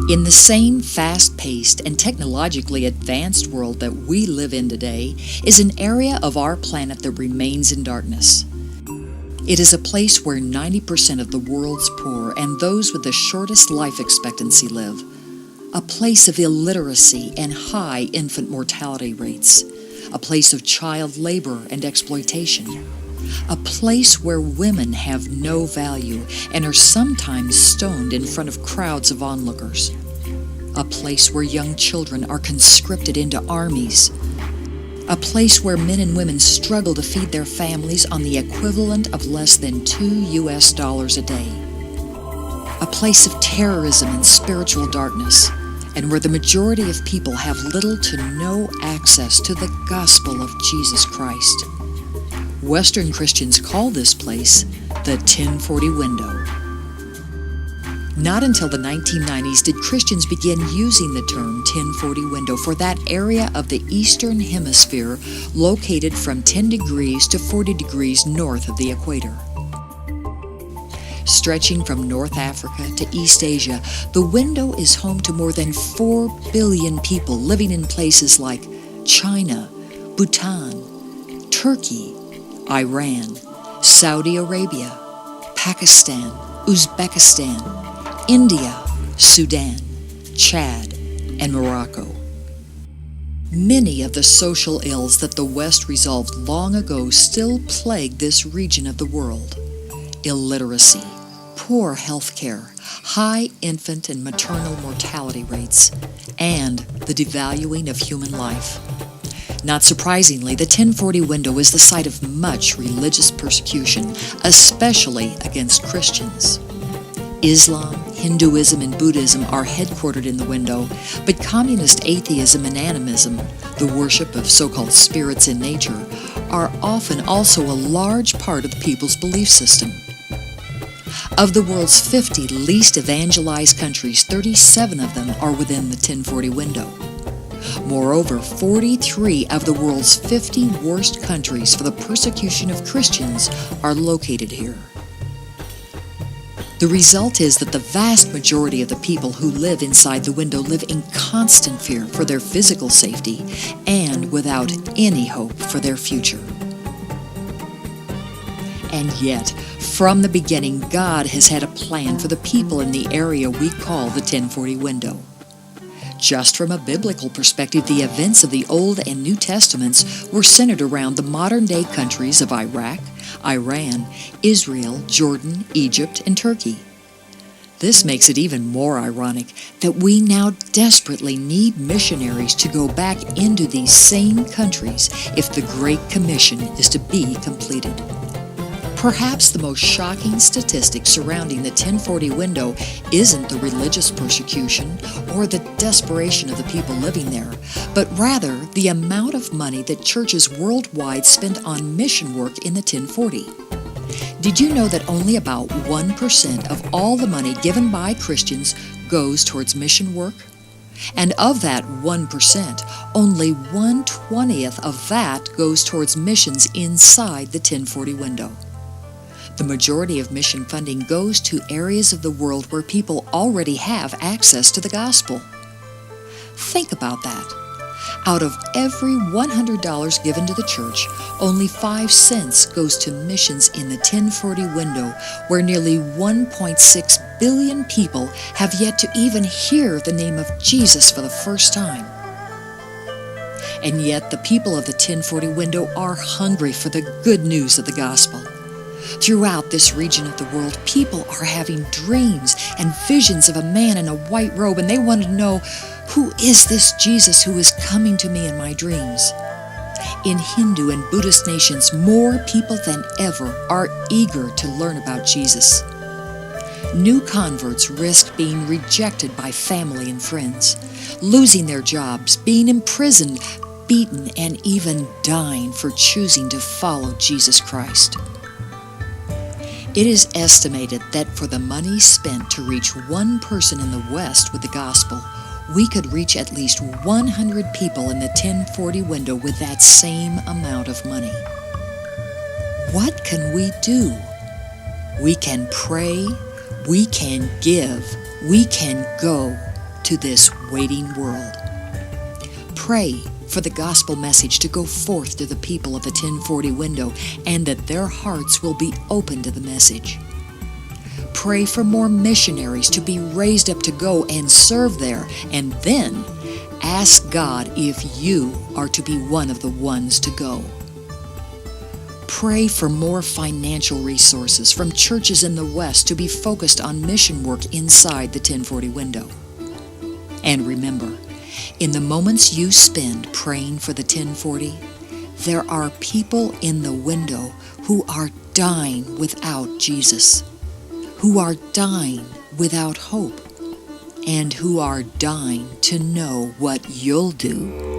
In the same fast-paced and technologically advanced world that we live in today is an area of our planet that remains in darkness. It is a place where 90% of the world's poor and those with the shortest life expectancy live. A place of illiteracy and high infant mortality rates. A place of child labor and exploitation. A place where women have no value and are sometimes stoned in front of crowds of onlookers. A place where young children are conscripted into armies. A place where men and women struggle to feed their families on the equivalent of less than $2 a day. A place of terrorism and spiritual darkness, and where the majority of people have little to no access to the gospel of Jesus Christ. Western Christians call this place the 1040 window. Not until the 1990s did Christians begin using the term 1040 window for that area of the Eastern Hemisphere located from 10 degrees to 40 degrees north of the equator. Stretching from North Africa to East Asia, the window is home to more than 4 billion people living in places like China, Bhutan, Turkey, Iran, Saudi Arabia, Pakistan, Uzbekistan, India, Sudan, Chad, and Morocco. Many of the social ills that the West resolved long ago still plague this region of the world. Illiteracy, poor health care, high infant and maternal mortality rates, and the devaluing of human life. Not surprisingly, the 1040 window is the site of much religious persecution, especially against Christians. Islam, Hinduism, and Buddhism are headquartered in the window, but communist atheism and animism, the worship of so-called spirits in nature, are often also a large part of the people's belief system. Of the world's 50 least evangelized countries, 37 of them are within the 1040 window. Moreover, 43 of the world's 50 worst countries for the persecution of Christians are located here. The result is that the vast majority of the people who live inside the window live in constant fear for their physical safety and without any hope for their future. And yet, from the beginning, God has had a plan for the people in the area we call the 1040 window. Just from a biblical perspective, the events of the Old and New Testaments were centered around the modern-day countries of Iraq, Iran, Israel, Jordan, Egypt, and Turkey. This makes it even more ironic that we now desperately need missionaries to go back into these same countries if the Great Commission is to be completed. Perhaps the most shocking statistic surrounding the 1040 window isn't the religious persecution or the desperation of the people living there, but rather the amount of money that churches worldwide spend on mission work in the 1040. Did you know that only about 1% of all the money given by Christians goes towards mission work? And of that 1%, only 1/20th of that goes towards missions inside the 1040 window. The majority of mission funding goes to areas of the world where people already have access to the gospel. Think about that. Out of every $100 given to the church, only 5 cents goes to missions in the 1040 window, where nearly 1.6 billion people have yet to even hear the name of Jesus for the first time. And yet the people of the 1040 window are hungry for the good news of the gospel. Throughout this region of the world, people are having dreams and visions of a man in a white robe, and they want to know, who is this Jesus who is coming to me in my dreams? In Hindu and Buddhist nations, more people than ever are eager to learn about Jesus. New converts risk being rejected by family and friends, losing their jobs, being imprisoned, beaten, and even dying for choosing to follow Jesus Christ. It is estimated that for the money spent to reach one person in the West with the gospel, we could reach at least 100 people in the 1040 window with that same amount of money. What can we do? We can pray, we can give, we can go to this waiting world. Pray for the gospel message to go forth to the people of the 1040 window and that their hearts will be open to the message. Pray for more missionaries to be raised up to go and serve there, and then ask God if you are to be one of the ones to go. Pray for more financial resources from churches in the West to be focused on mission work inside the 1040 window. And remember, in the moments you spend praying for the 1040, there are people in the window who are dying without Jesus, who are dying without hope, and who are dying to know what you'll do